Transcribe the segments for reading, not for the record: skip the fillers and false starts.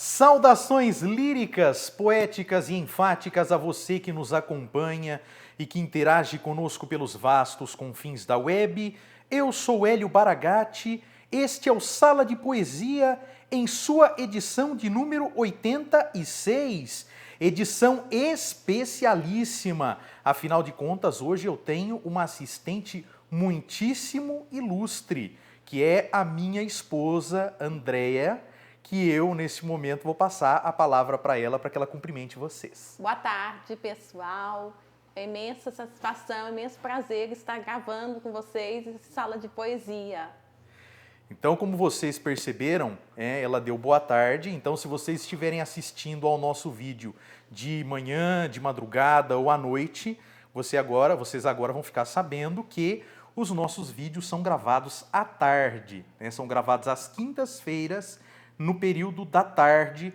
Saudações líricas, poéticas e enfáticas a você que nos acompanha e que interage conosco pelos vastos confins da web. Eu sou Hélio Baragatti, este é o Sala de Poesia em sua edição de número 86, edição especialíssima. Afinal de contas, hoje eu tenho uma assistente muitíssimo ilustre, que é a minha esposa, Andréia, que eu, nesse momento, vou passar a palavra para ela, para que ela cumprimente vocês. Boa tarde, pessoal. É imensa satisfação, imenso prazer estar gravando com vocês essa sala de poesia. Então, como vocês perceberam, ela deu boa tarde. Então, se vocês estiverem assistindo ao nosso vídeo de manhã, de madrugada ou à noite, vocês agora vão ficar sabendo que os nossos vídeos são gravados à tarde, né? São gravados às quintas-feiras, no período da tarde,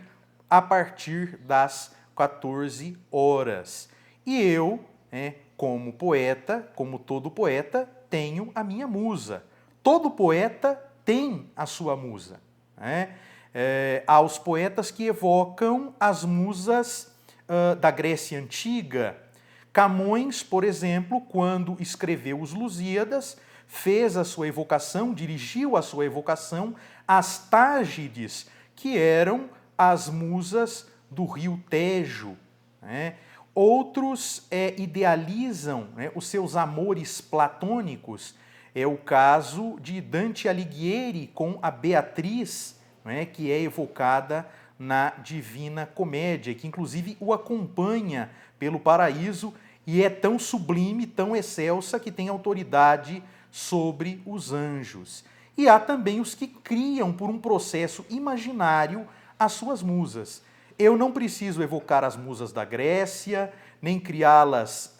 a partir das 14 horas. E eu, como poeta, como todo poeta, tenho a minha musa. Todo poeta tem a sua musa. Há os poetas que evocam as musas da Grécia Antiga. Camões, por exemplo, quando escreveu os Lusíadas, fez a sua evocação, dirigiu a sua evocação às Tágides, que eram as musas do rio Tejo. Outros idealizam os seus amores platônicos. É o caso de Dante Alighieri com a Beatriz, que é evocada na Divina Comédia, que inclusive o acompanha pelo paraíso e é tão sublime, tão excelsa, que tem autoridade sobre os anjos. E há também os que criam por um processo imaginário as suas musas. Eu não preciso evocar as musas da Grécia, nem criá-las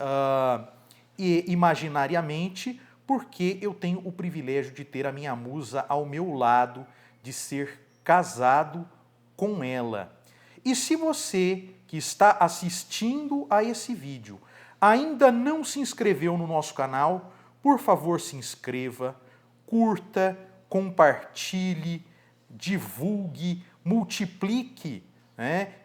imaginariamente, porque eu tenho o privilégio de ter a minha musa ao meu lado, de ser casado com ela. E se você que está assistindo a esse vídeo ainda não se inscreveu no nosso canal, por favor se inscreva, curta, compartilhe, divulgue, multiplique,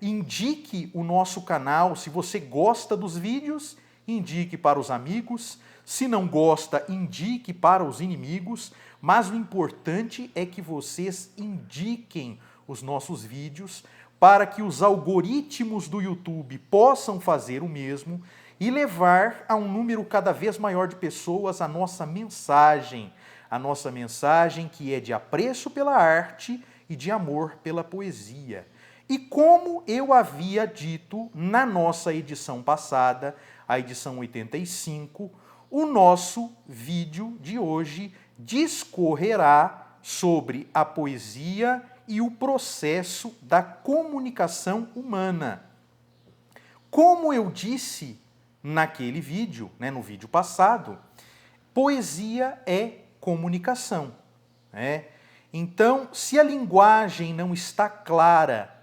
indique o nosso canal. Se você gosta dos vídeos, indique para os amigos. Se não gosta, indique para os inimigos. Mas o importante é que vocês indiquem os nossos vídeos para que os algoritmos do YouTube possam fazer o mesmo e levar a um número cada vez maior de pessoas a nossa mensagem que é de apreço pela arte e de amor pela poesia. E como eu havia dito na nossa edição passada, a edição 85, o nosso vídeo de hoje discorrerá sobre a poesia e o processo da comunicação humana. Como eu disse naquele vídeo, no vídeo passado, poesia é comunicação. Então, se a linguagem não está clara,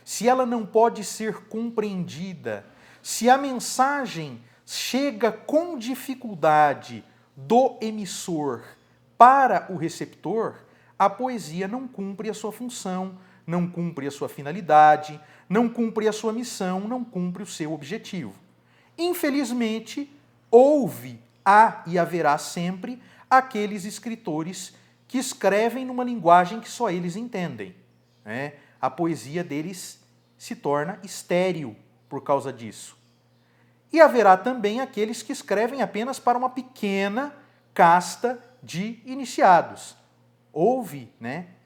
se ela não pode ser compreendida, se a mensagem chega com dificuldade do emissor para o receptor, a poesia não cumpre a sua função, não cumpre a sua finalidade, não cumpre a sua missão, não cumpre o seu objetivo. Infelizmente, há e haverá sempre aqueles escritores que escrevem numa linguagem que só eles entendem. A poesia deles se torna estéril por causa disso. E haverá também aqueles que escrevem apenas para uma pequena casta de iniciados.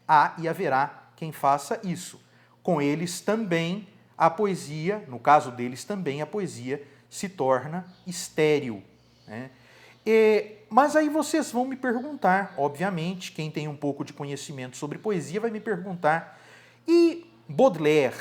Há e haverá quem faça isso. Com eles também a poesia, no caso deles também, a poesia se torna estéril. Mas aí vocês vão me perguntar, obviamente, quem tem um pouco de conhecimento sobre poesia vai me perguntar, e Baudelaire,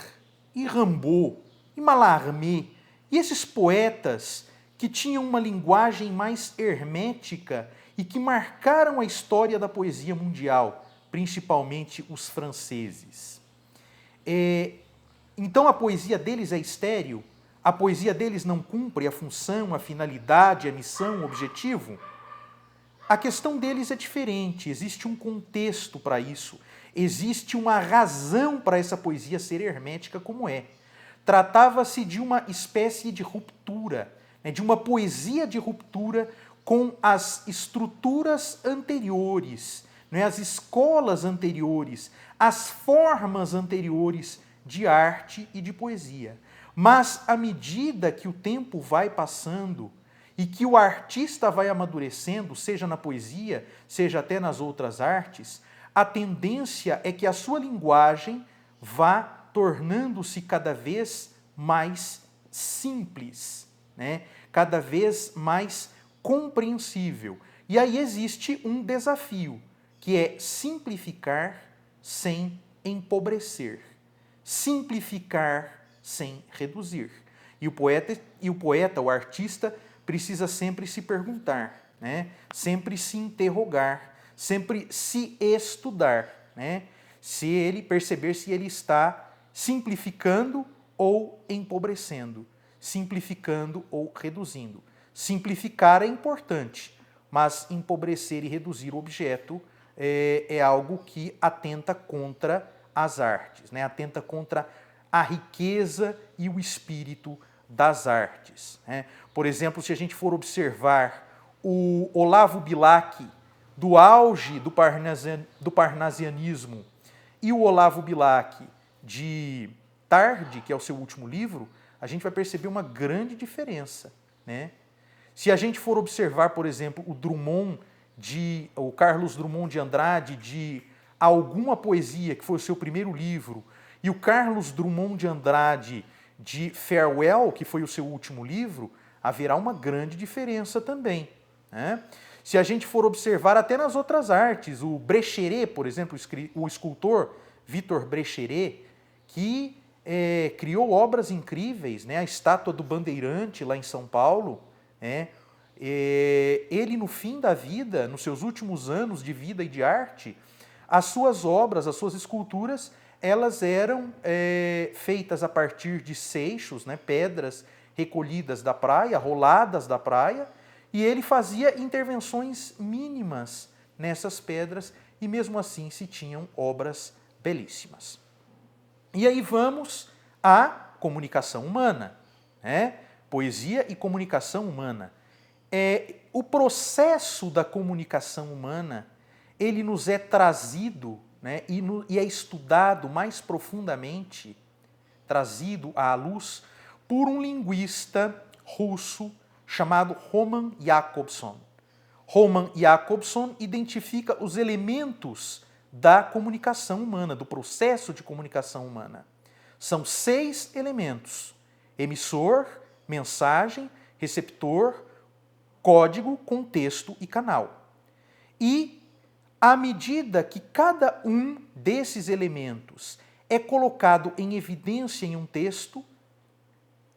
e Rimbaud, e Mallarmé, e esses poetas que tinham uma linguagem mais hermética e que marcaram a história da poesia mundial, principalmente os franceses. Então a poesia deles é estéril? A poesia deles não cumpre a função, a finalidade, a missão, o objetivo? A questão deles é diferente, existe um contexto para isso. Existe uma razão para essa poesia ser hermética como é. Tratava-se de uma espécie de ruptura, né, de uma poesia de ruptura com as estruturas anteriores, né, as escolas anteriores, as formas anteriores de arte e de poesia. Mas, à medida que o tempo vai passando e que o artista vai amadurecendo, seja na poesia, seja até nas outras artes, a tendência é que a sua linguagem vá tornando-se cada vez mais simples, né? Cada vez mais compreensível. E aí existe um desafio, que é simplificar sem empobrecer, simplificar sem reduzir. E o poeta, o artista, precisa sempre se perguntar, né? Sempre se interrogar, sempre se estudar, né? Se ele perceber se ele está simplificando ou empobrecendo, simplificando ou reduzindo. Simplificar é importante, mas empobrecer e reduzir o objeto é algo que atenta contra as artes, né? Atenta contra a riqueza e o espírito das artes, né? Por exemplo, se a gente for observar o Olavo Bilac, do auge do parnasianismo, e o Olavo Bilac de Tarde, que é o seu último livro, a gente vai perceber uma grande diferença, né? Se a gente for observar, por exemplo, o Carlos Drummond de Andrade, de Alguma Poesia, que foi o seu primeiro livro, e o Carlos Drummond de Andrade de Farewell, que foi o seu último livro, haverá uma grande diferença também, né? Se a gente for observar até nas outras artes, o Brecheret, por exemplo, o escultor Victor Brecheret, que criou obras incríveis, né? A estátua do Bandeirante lá em São Paulo, né? Ele no fim da vida, nos seus últimos anos de vida e de arte, as suas obras, as suas esculturas, elas eram feitas a partir de seixos, né? Pedras recolhidas da praia, roladas da praia, e ele fazia intervenções mínimas nessas pedras e mesmo assim se tinham obras belíssimas. E aí vamos à comunicação humana, né? Poesia e comunicação humana. O processo da comunicação humana, ele nos é trazido, né, e é estudado mais profundamente, trazido à luz, por um linguista russo chamado Roman Jakobson. Roman Jakobson identifica os elementos da comunicação humana, do processo de comunicação humana. São 6 elementos: emissor, mensagem, receptor, código, contexto e canal. E, à medida que cada um desses elementos é colocado em evidência em um texto,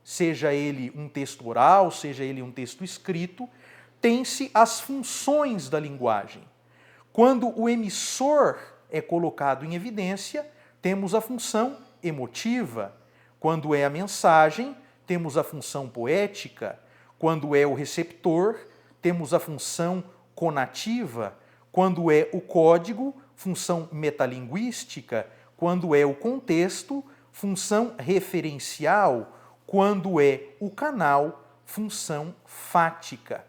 seja ele um texto oral, seja ele um texto escrito, tem-se as funções da linguagem. Quando o emissor é colocado em evidência, temos a função emotiva. Quando é a mensagem, temos a função poética. Quando é o receptor, temos a função conativa. Quando é o código, função metalinguística. Quando é o contexto, função referencial. Quando é o canal, função fática.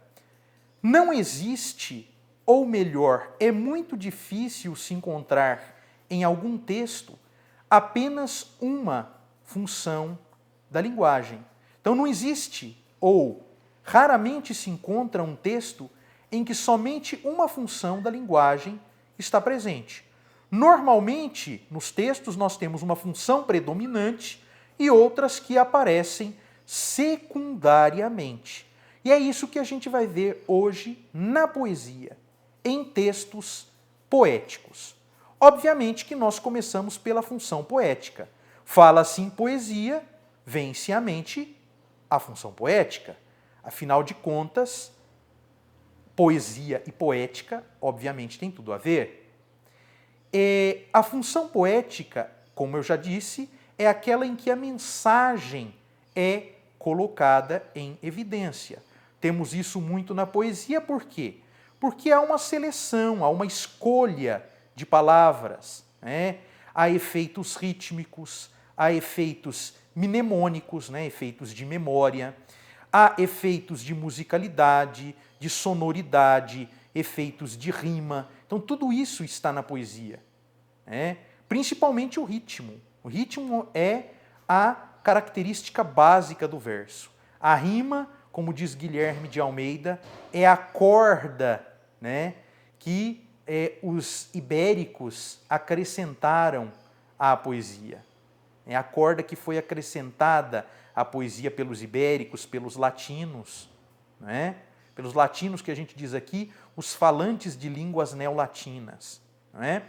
Não existe, ou melhor, é muito difícil se encontrar em algum texto apenas uma função da linguagem. Então não existe, ou raramente se encontra um texto em que somente uma função da linguagem está presente. Normalmente, nos textos, nós temos uma função predominante e outras que aparecem secundariamente. E é isso que a gente vai ver hoje na poesia, em textos poéticos. Obviamente que nós começamos pela função poética. Fala-se em poesia, vem-se à mente a função poética. Afinal de contas, poesia e poética, obviamente, tem tudo a ver. A função poética, como eu já disse, é aquela em que a mensagem é colocada em evidência. Temos isso muito na poesia, por quê? Porque há uma seleção, há uma escolha de palavras, né? Há efeitos rítmicos, há efeitos mnemônicos, né? Efeitos de memória, há efeitos de musicalidade, de sonoridade, efeitos de rima. Então, tudo isso está na poesia, né? Principalmente o ritmo. O ritmo é a característica básica do verso. A rima, como diz Guilherme de Almeida, é a corda, né, que os ibéricos acrescentaram à poesia. É a corda que foi acrescentada à poesia pelos ibéricos, pelos latinos, né? Pelos latinos que a gente diz aqui, os falantes de línguas neolatinas, né?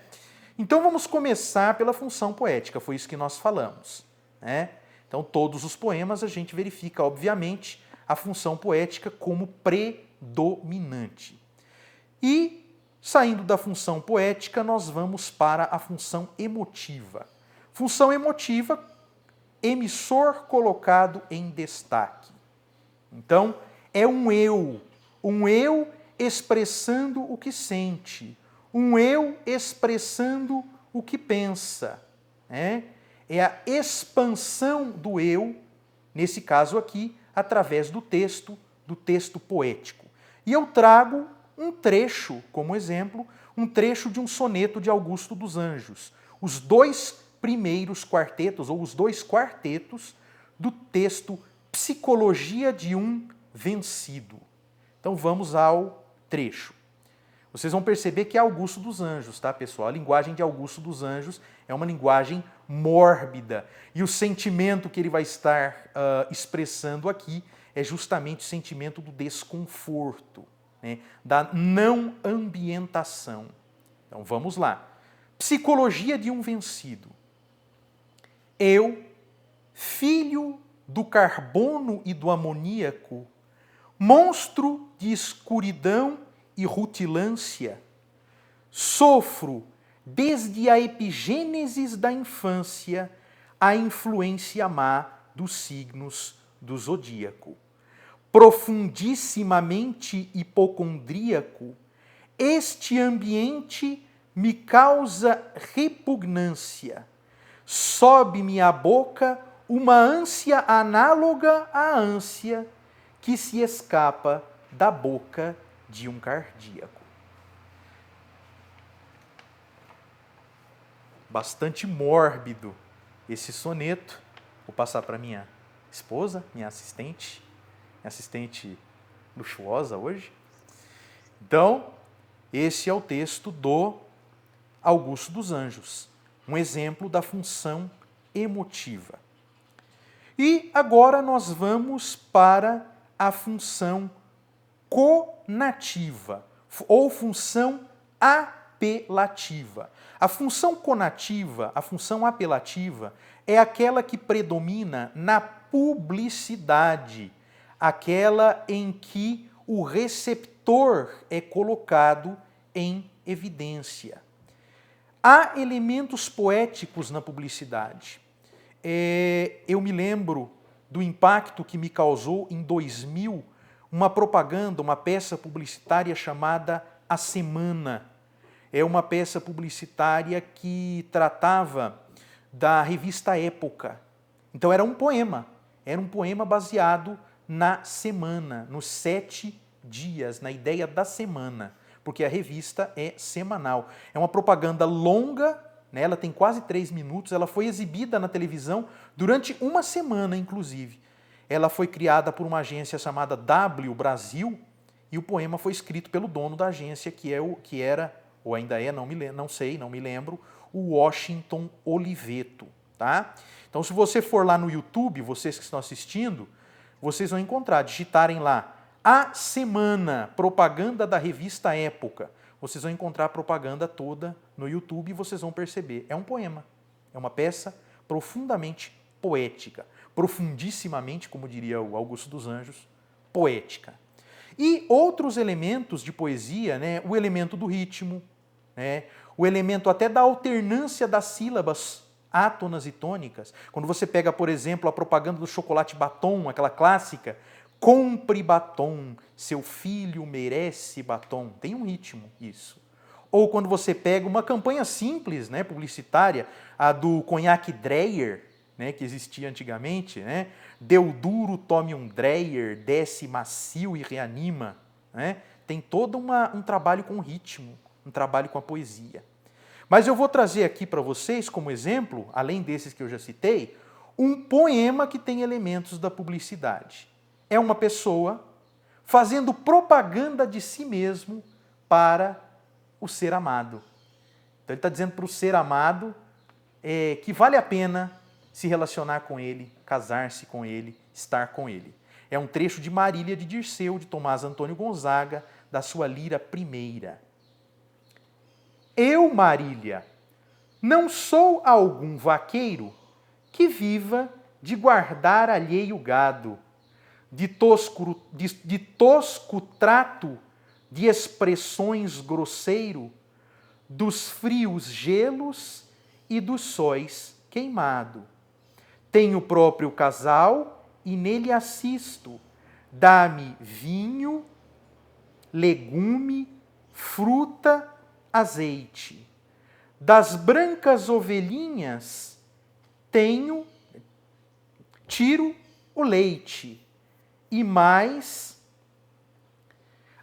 Então vamos começar pela função poética, foi isso que nós falamos, né? Então todos os poemas a gente verifica, obviamente, a função poética como predominante. E, saindo da função poética, nós vamos para a função emotiva. Função emotiva, emissor colocado em destaque. Então, é um eu expressando o que sente, um eu expressando o que pensa, né? É a expansão do eu, nesse caso aqui, através do texto poético. E eu trago um trecho, como exemplo, um trecho de um soneto de Augusto dos Anjos. Os dois primeiros quartetos, ou os dois quartetos, do texto Psicologia de um Vencido. Então vamos ao trecho. Vocês vão perceber que é Augusto dos Anjos, tá, pessoal? A linguagem de Augusto dos Anjos é uma linguagem mórbida. E o sentimento que ele vai estar expressando aqui é justamente o sentimento do desconforto, né? Da não ambientação. Então vamos lá. Psicologia de um vencido. Eu, filho do carbono e do amoníaco, monstro de escuridão e rutilância, sofro desde a epigênesis da infância a influência má dos signos do zodíaco. Profundissimamente hipocondríaco, este ambiente me causa repugnância. Sobe-me à boca uma ânsia análoga à ânsia que se escapa da boca de um cardíaco. Bastante mórbido esse soneto. Vou passar para minha esposa, minha assistente luxuosa hoje. Então, esse é o texto do Augusto dos Anjos, um exemplo da função emotiva. E agora nós vamos para a função conativa, ou função apelativa. A função conativa, a função apelativa, é aquela que predomina na publicidade, aquela em que o receptor é colocado em evidência. Há elementos poéticos na publicidade. Eu me lembro do impacto que me causou em 2000 uma propaganda, uma peça publicitária chamada A Semana. É uma peça publicitária que tratava da revista Época. Então era um poema baseado na semana, nos 7 dias, na ideia da semana, porque a revista é semanal. É uma propaganda longa, né? Ela tem quase 3 minutos, ela foi exibida na televisão durante uma semana, inclusive. Ela foi criada por uma agência chamada W Brasil e o poema foi escrito pelo dono da agência, que era, ou ainda é, não me lembro, o Washington Oliveto, tá? Então, se você for lá no YouTube, vocês que estão assistindo, vocês vão encontrar, digitarem lá A Semana, propaganda da revista Época. Vocês vão encontrar a propaganda toda no YouTube e vocês vão perceber. É um poema, é uma peça profundamente poética, profundissimamente, como diria o Augusto dos Anjos, poética. E outros elementos de poesia, né? O elemento do ritmo, né? O elemento até da alternância das sílabas átonas e tônicas. Quando você pega, por exemplo, a propaganda do chocolate batom, aquela clássica, compre batom, seu filho merece batom. Tem um ritmo isso. Ou quando você pega uma campanha simples, né, publicitária, a do conhaque Dreyer, né, que existia antigamente, né? Deu duro, tome um Dreyer, desce macio e reanima. Né? Tem todo um trabalho com ritmo, um trabalho com a poesia. Mas eu vou trazer aqui para vocês, como exemplo, além desses que eu já citei, um poema que tem elementos da publicidade. É uma pessoa fazendo propaganda de si mesmo para o ser amado. Então ele está dizendo para o ser amado que vale a pena se relacionar com ele, casar-se com ele, estar com ele. É um trecho de Marília de Dirceu, de Tomás Antônio Gonzaga, da sua Lira Primeira. Eu, Marília, não sou algum vaqueiro que viva de guardar alheio gado, de tosco trato, de expressões grosseiro, dos frios gelos e dos sóis queimado. Tenho próprio casal e nele assisto. Dá-me vinho, legume, fruta, azeite. Das brancas ovelhinhas tiro o leite e mais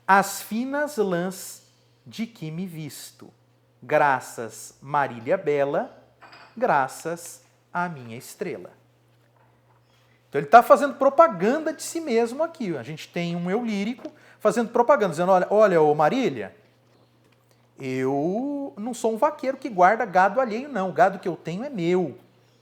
as finas lãs de que me visto. Graças, Marília Bela, graças à minha estrela. Então ele está fazendo propaganda de si mesmo aqui. A gente tem um eu lírico fazendo propaganda, dizendo, olha, ô Marília, eu não sou um vaqueiro que guarda gado alheio, não. O gado que eu tenho é meu.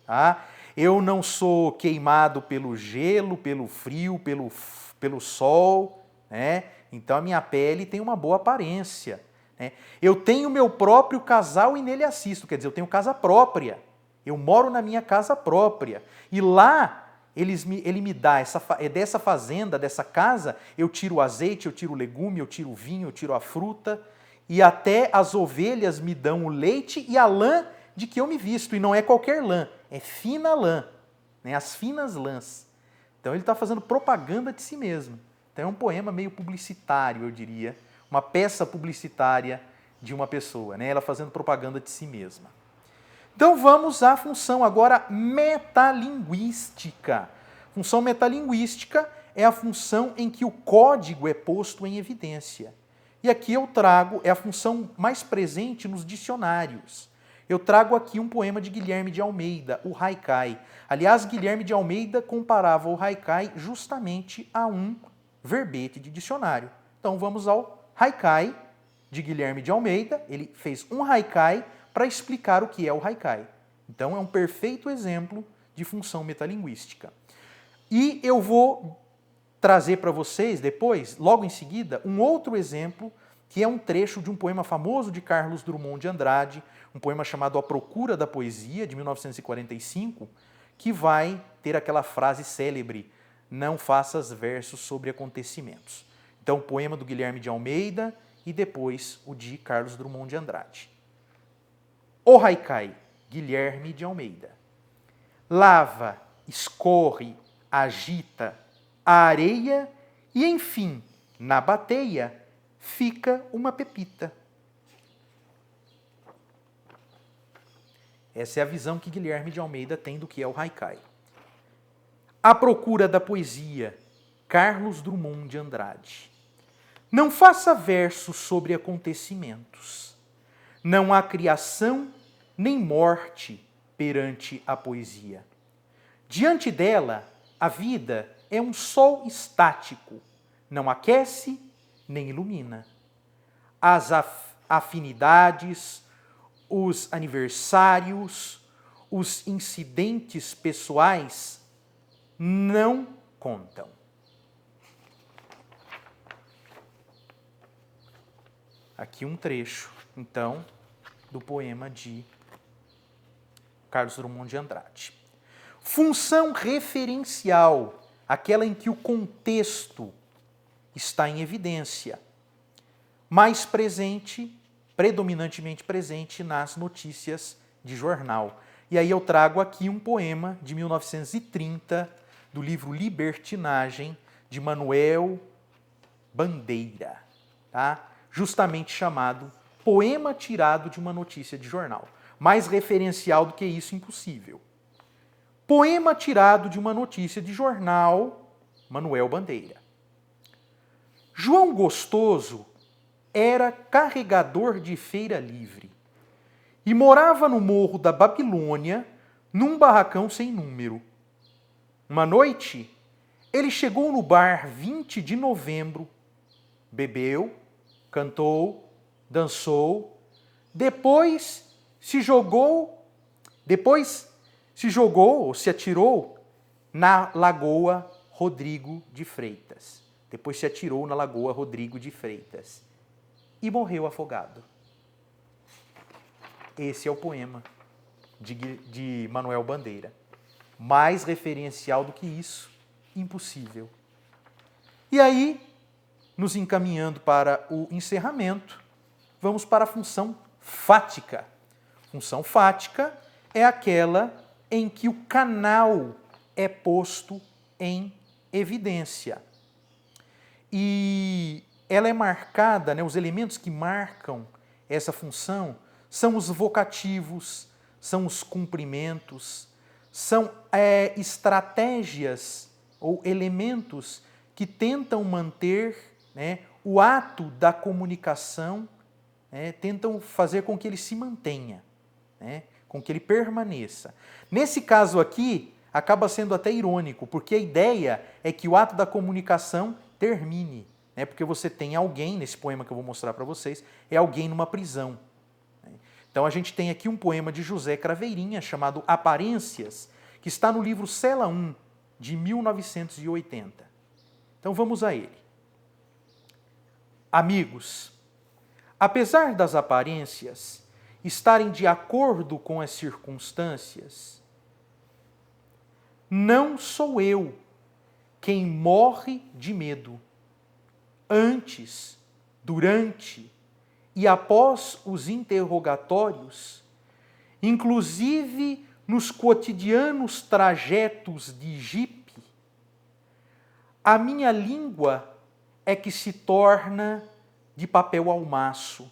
Tá? Eu não sou queimado pelo gelo, pelo frio, pelo sol. Né? Então a minha pele tem uma boa aparência. Né? Eu tenho meu próprio casal e nele assisto. Quer dizer, eu tenho casa própria. Eu moro na minha casa própria. E lá ele me dá, dessa fazenda, dessa casa, eu tiro o azeite, eu tiro o legume, eu tiro o vinho, eu tiro a fruta. E até as ovelhas me dão o leite e a lã de que eu me visto. E não é qualquer lã, é fina lã, né? As finas lãs. Então ele está fazendo propaganda de si mesmo. Então é um poema meio publicitário, eu diria. Uma peça publicitária de uma pessoa, né? Ela fazendo propaganda de si mesma. Então vamos à função agora metalinguística. Função metalinguística é a função em que o código é posto em evidência. E aqui eu trago, é a função mais presente nos dicionários. Eu trago aqui um poema de Guilherme de Almeida, o Haikai. Aliás, Guilherme de Almeida comparava o Haikai justamente a um verbete de dicionário. Então vamos ao Haikai de Guilherme de Almeida. Ele fez um Haikai para explicar o que é o Haikai. Então é um perfeito exemplo de função metalinguística. E eu vou trazer para vocês depois, logo em seguida, um outro exemplo, que é um trecho de um poema famoso de Carlos Drummond de Andrade, um poema chamado A Procura da Poesia, de 1945, que vai ter aquela frase célebre, não faças versos sobre acontecimentos. Então, o poema do Guilherme de Almeida e depois o de Carlos Drummond de Andrade. O Haikai, Guilherme de Almeida. Lava, escorre, agita a areia e, enfim, na bateia, fica uma pepita. Essa é a visão que Guilherme de Almeida tem do que é o Haikai. A Procura da Poesia, Carlos Drummond de Andrade. Não faça versos sobre acontecimentos. Não há criação nem morte perante a poesia. Diante dela, a vida é um sol estático, não aquece nem ilumina. As afinidades, os aniversários, os incidentes pessoais não contam. Aqui um trecho, então, do poema de Carlos Drummond de Andrade. Função referencial, aquela em que o contexto está em evidência, mais presente, predominantemente presente nas notícias de jornal. E aí eu trago aqui um poema de 1930, do livro Libertinagem, de Manuel Bandeira, tá? Justamente chamado poema tirado de uma notícia de jornal. Mais referencial do que isso, impossível. Poema tirado de uma notícia de jornal, Manuel Bandeira. João Gostoso era carregador de feira livre e morava no Morro da Babilônia, num barracão sem número. Uma noite, ele chegou no bar 20 de novembro, bebeu, cantou, dançou, depois se atirou na Lagoa Rodrigo de Freitas. E morreu afogado. Esse é o poema de Manuel Bandeira. Mais referencial do que isso, impossível. E aí, nos encaminhando para o encerramento, vamos para a função fática. Função fática é aquela em que o canal é posto em evidência. E ela é marcada, os elementos que marcam essa função são os vocativos, são os cumprimentos, são estratégias ou elementos que tentam manter o ato da comunicação, tentam fazer com que ele se mantenha, com que ele permaneça. Nesse caso aqui, acaba sendo até irônico, porque a ideia é que o ato da comunicação termine, porque você tem alguém, nesse poema que eu vou mostrar para vocês, é alguém numa prisão. Então a gente tem aqui um poema de José Craveirinha, chamado Aparências, que está no livro Cela 1, de 1980. Então vamos a ele. Amigos, apesar das aparências estarem de acordo com as circunstâncias, não sou eu quem morre de medo. Antes, durante e após os interrogatórios, inclusive nos cotidianos trajetos de jipe, a minha língua é que se torna de papel almaço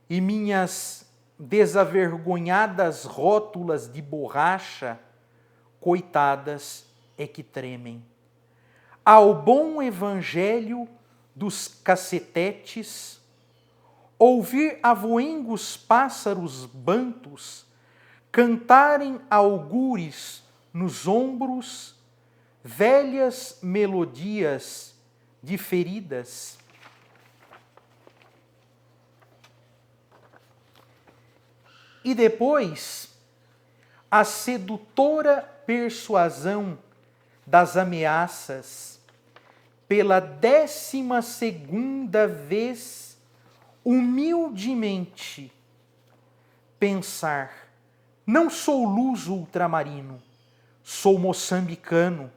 e minhas desavergonhadas rótulas de borracha, coitadas, é que tremem. Ao bom evangelho dos cacetetes, ouvir avoengos pássaros bantos cantarem augures nos ombros, velhas melodias de feridas. E depois, a sedutora persuasão das ameaças, pela 12ª vez, humildemente pensar: não sou luso ultramarino, sou moçambicano.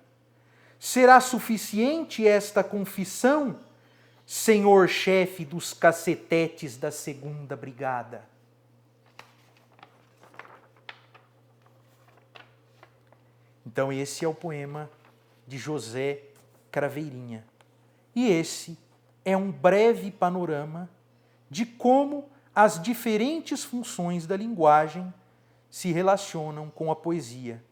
Será suficiente esta confissão, senhor chefe dos cacetetes da 2ª Brigada? Então esse é o poema de José Craveirinha. E esse é um breve panorama de como as diferentes funções da linguagem se relacionam com a poesia,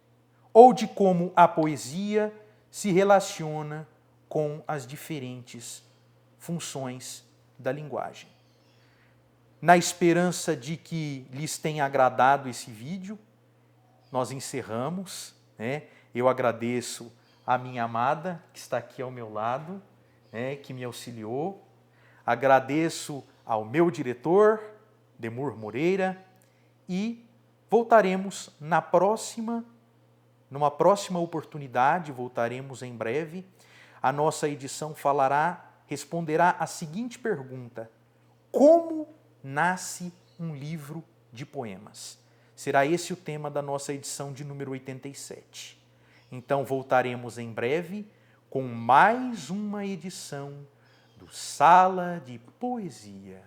ou de como a poesia se relaciona com as diferentes funções da linguagem. Na esperança de que lhes tenha agradado esse vídeo, nós encerramos. Eu agradeço a minha amada, que está aqui ao meu lado, que me auxiliou. Agradeço ao meu diretor, Demur Moreira, e voltaremos numa próxima oportunidade, voltaremos em breve. A nossa edição responderá a seguinte pergunta: como nasce um livro de poemas? Será esse o tema da nossa edição de número 87. Então voltaremos em breve com mais uma edição do Sala de Poesia.